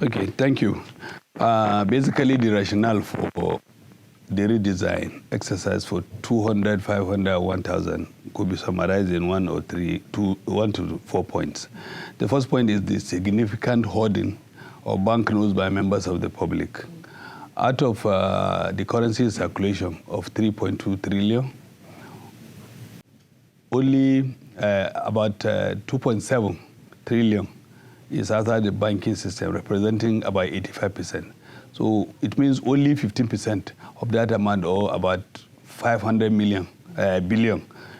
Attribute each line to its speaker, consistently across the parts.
Speaker 1: Okay, thank you. Basically, the rationale for the redesign exercise for 200, 500, 1,000 could be summarized in 1 to 4 points. The first point is the significant hoarding of banknotes by members of the public. Out of the currency circulation of 3.2 trillion, only about 2.7 trillion is outside the banking system, representing about 85%. So it means only 15% of that amount, or about 500 billion,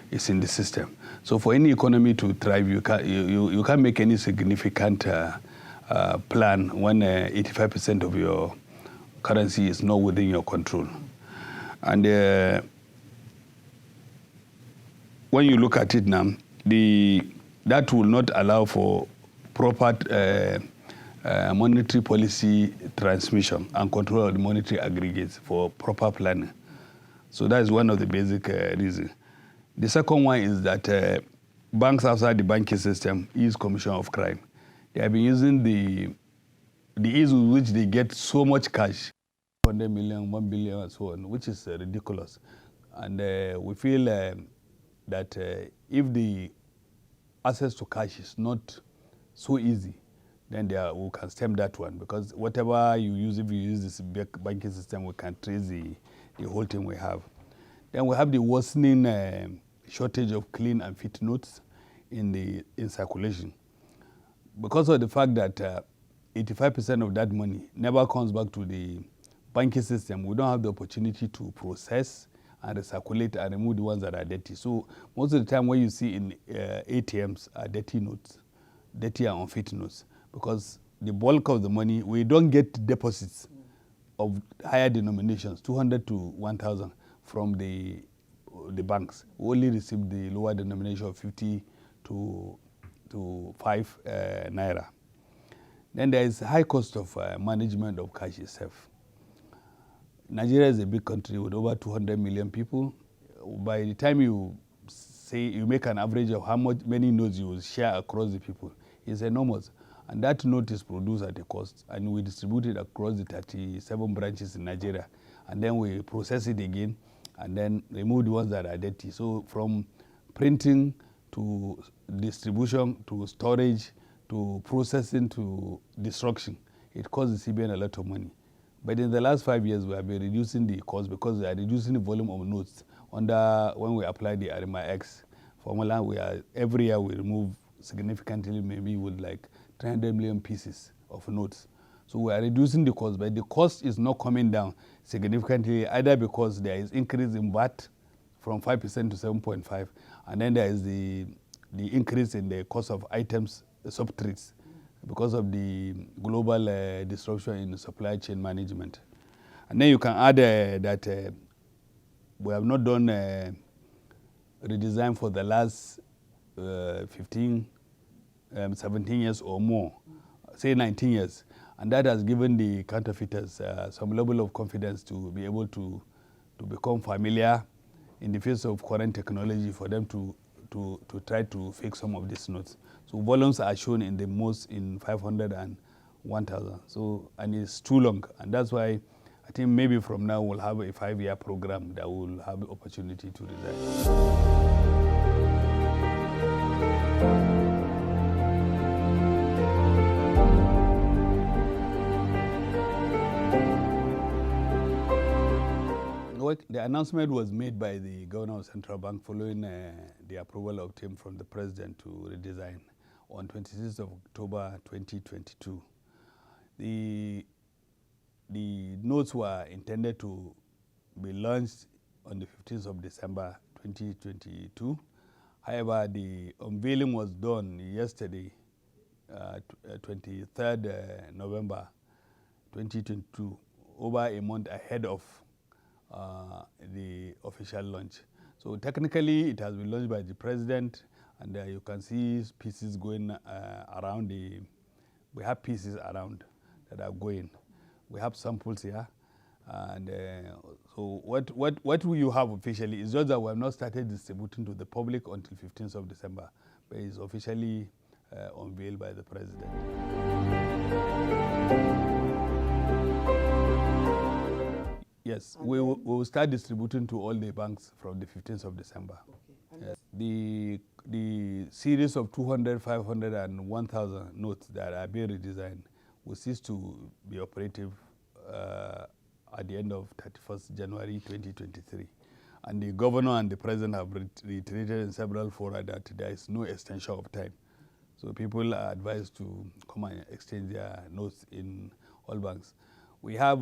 Speaker 1: is in the system. So for any economy to thrive, you can't make any significant plan when 85% of your currency is not within your control. And when you look at it now, that will not allow for proper monetary policy transmission and control of the monetary aggregates for proper planning. So that is one of the basic reasons. The second one is that banks outside the banking system is commission of crime. They have been using the ease with which they get so much cash, 100 million, 1 billion, and so on, which is ridiculous. And we feel that if the access to cash is not so easy, then we can stem that one, because whatever you use, if you use this banking system, we can trace the whole thing we have. Then we have the worsening shortage of clean and fit notes in circulation. Because of the fact that 85% of that money never comes back to the banking system, we don't have the opportunity to process and recirculate and remove the ones that are dirty. So most of the time what you see in ATMs are dirty notes, dirty and unfit notes, because the bulk of the money, we don't get deposits of higher denominations, 200 to 1,000 from the banks. We only receive the lower denomination of 50 to 5 Naira. Then there is high cost of management of cash itself. Nigeria is a big country with over 200 million people. By the time you make an average of many notes you will share across the people, it's enormous. And that note is produced at a cost, and we distribute it across the 37 branches in Nigeria. And then we process it again, and then remove the ones that are dirty. So from printing to distribution to storage to processing to destruction, it costs the CBN a lot of money. But in the last 5 years, we have been reducing the cost because we are reducing the volume of notes. When we apply the RMI X formula, every year we remove significantly, maybe with like 300 million pieces of notes. So we are reducing the cost, but the cost is not coming down significantly, either because there is increase in VAT from 5% to 7.5%, and then there is the increase in the cost of items, sub-trades, because of the global disruption in the supply chain management. And then you can add that we have not done redesign for the last 17 years or more, say 19 years. And that has given the counterfeiters some level of confidence to be able to become familiar in the face of current technology for them to try to fake some of these notes. So volumes are shown in 500 and 1,000. So, and it's too long. And that's why I think maybe from now we'll have a 5-year program that will have the opportunity to resign. The announcement was made by the Governor of Central Bank following the approval obtained from the President to redesign on 26th of October 2022. The notes were intended to be launched on the 15th of December 2022. However, the unveiling was done yesterday, 23rd November 2022, over a month ahead of the official launch. So technically it has been launched by the President, and you can see pieces going around we have pieces around that are going. We have samples here, and so what you have officially is just that we have not started distributing to the public until 15th of December, but it's officially unveiled by the President. Yes, we will start distributing to all the banks from the 15th of December. Okay. Yes. The series of 200, 500, and 1,000 notes that are being redesigned will cease to be operative at the end of 31st January 2023. And the governor and the president have reiterated in several fora that there is no extension of time. So people are advised to come and exchange their notes in all banks. We have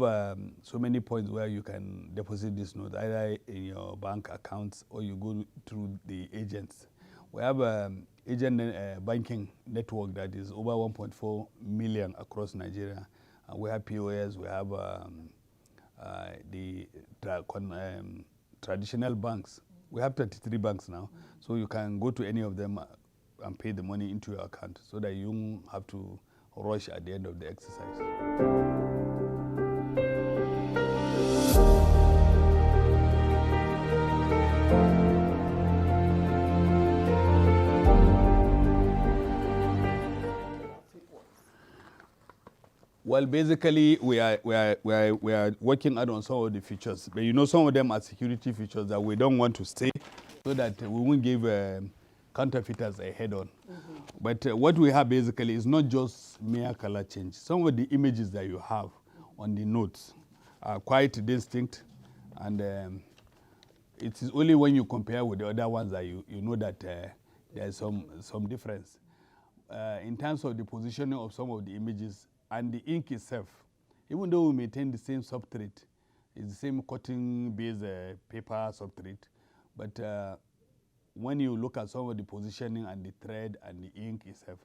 Speaker 1: so many points where you can deposit this note, either in your bank accounts or you go through the agents. We have agent banking network that is over 1.4 million across Nigeria. We have POS, we have the traditional banks. We have 33 banks now, so you can go to any of them and pay the money into your account so that you don't have to rush at the end of the exercise. Well, basically, we are working out on some of the features, but you know, some of them are security features that we don't want to stay, so that we won't give counterfeiters a head-on. But what we have basically is not just mere color change. Some of the images that you have on the notes are quite distinct, and it is only when you compare with the other ones that you know that there's some difference. In terms of the positioning of some of the images and the ink itself, even though we maintain the same substrate, it's the same cotton-based paper substrate, but when you look at some of the positioning and the thread and the ink itself,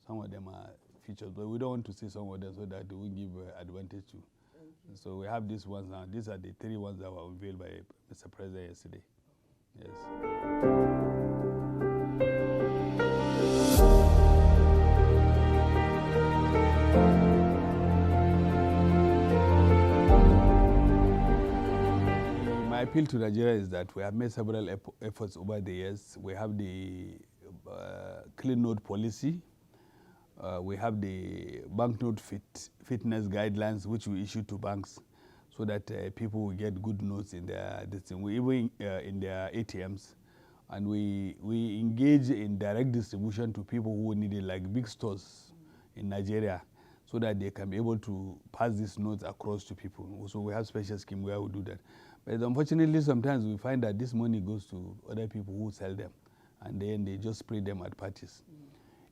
Speaker 1: some of them are features, but we don't want to see some of them so that we give advantage to. So we have these ones now. These are the 3 ones that were unveiled by Mr. President yesterday. Yes. My appeal to Nigeria is that we have made several efforts over the years. We have the clean note policy. We have the banknote fitness guidelines, which we issue to banks so that people will get good notes in their even in their ATMs. And we engage in direct distribution to people who need it, like big stores in Nigeria, so that they can be able to pass these notes across to people. So we have special scheme where we do that. But unfortunately, sometimes we find that this money goes to other people who sell them, and then they just spray them at parties.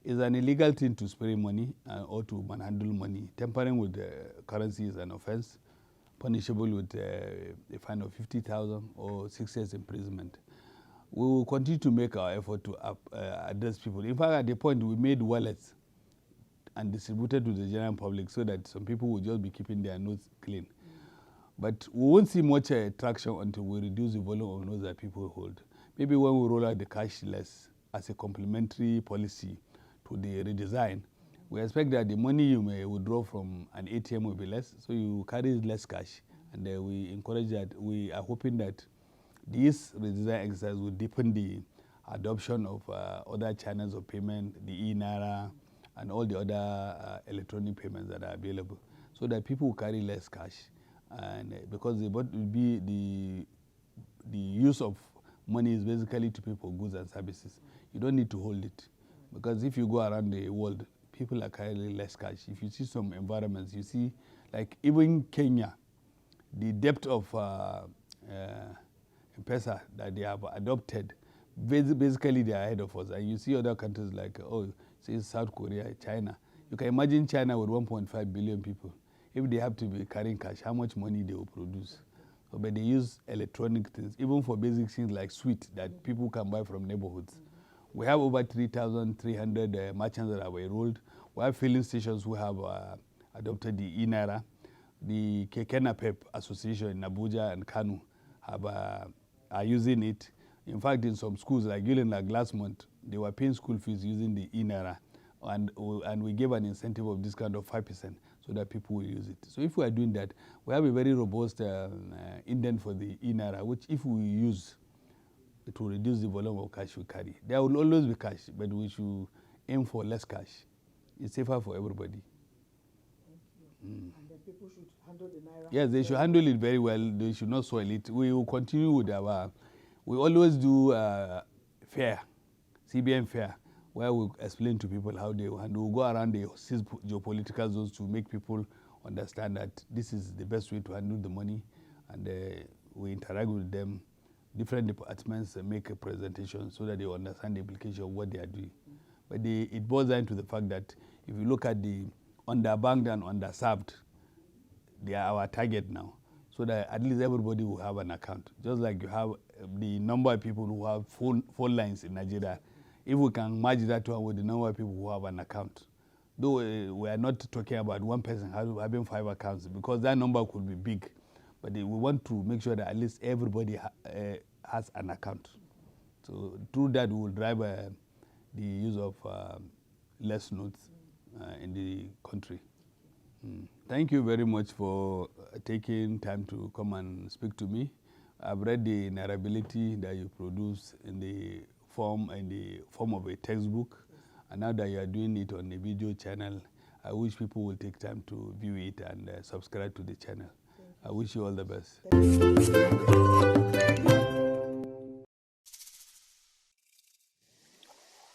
Speaker 1: It's an illegal thing to spray money or to manhandle money. Tampering with currency is an offense, punishable with a fine of 50,000 or 6 years imprisonment. We will continue to make our effort to address people. In fact, at the point, we made wallets and distributed to the general public so that some people will just be keeping their notes clean. But we won't see much traction until we reduce the volume of notes that people hold. Maybe when we roll out the cashless as a complementary policy to the redesign, we expect that the money you may withdraw from an ATM will be less, so you carry less cash. And we encourage that. We are hoping that this redesign exercise will deepen the adoption of other channels of payment, the Naira, and all the other electronic payments that are available, so that people will carry less cash. And because what will be the use of money is basically to pay for goods and services. You don't need to hold it, because if you go around the world, people are carrying less cash. If you see some environments, you see, like even Kenya, the depth of M-Pesa that they have adopted, basically they are ahead of us. And you see other countries like, say South Korea, China. You can imagine China with 1.5 billion people. If they have to be carrying cash, how much money they will produce? So, but they use electronic things, even for basic things like sweet that people can buy from neighborhoods. We have over 3,300 merchants that have enrolled. We have filling stations who have adopted the Naira. The Kekenapep Association in Abuja and Kanu are using it. In fact, in some schools like Gulenag last month, they were paying school fees using the Naira, and we gave an incentive of discount of 5%. So that people will use it. So if we are doing that, we have a very robust indent for the Naira, which if we use, it will reduce the volume of cash we carry. There will always be cash, but we should aim for less cash. It's safer for everybody.
Speaker 2: and then people should handle the Naira.
Speaker 1: Yes, they should handle it very well. They should not soil it. We will continue with our, we always do fair, CBN fair, where we explain to people how they, and we'll go around the 6 geopolitical zones to make people understand that this is the best way to handle the money, and we interact with them. Different departments make a presentation so that they understand the implication of what they are doing. But it boils down to the fact that if you look at the underbanked and underserved, they are our target now, so that at least everybody will have an account. Just like you have the number of people who have phone lines in Nigeria, if we can match that one with the number of people who have an account, though we are not talking about one person having 5 accounts, because that number could be big, but we want to make sure that at least everybody has an account. So through that, we will drive the use of less notes in the country. Thank you very much for taking time to come and speak to me. I've read the Nairability that you produce in the form of a textbook, and now that you are doing it on a video channel, I wish people will take time to view it and subscribe to the channel. I wish you all the best.